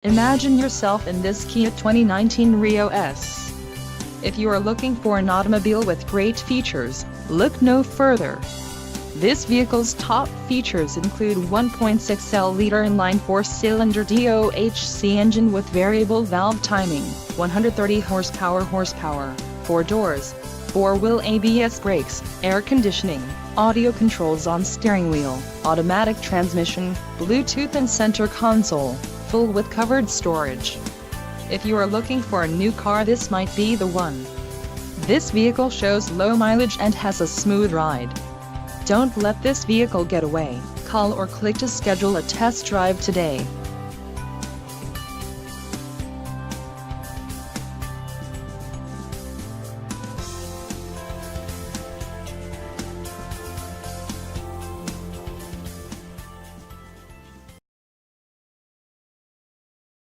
Imagine yourself in this Kia 2019 Rio S. If you are looking for an automobile with great features, look no further. This vehicle's top features include 1.6L inline 4-cylinder DOHC engine with variable valve timing, 130 horsepower, 4 doors, 4-wheel ABS brakes, air conditioning, audio controls on steering wheel, automatic transmission, Bluetooth and center console, full with covered storage. If you are looking for a new car, this might be the one. This vehicle shows low mileage and has a smooth ride. Don't let this vehicle get away. Call or click to schedule a test drive today.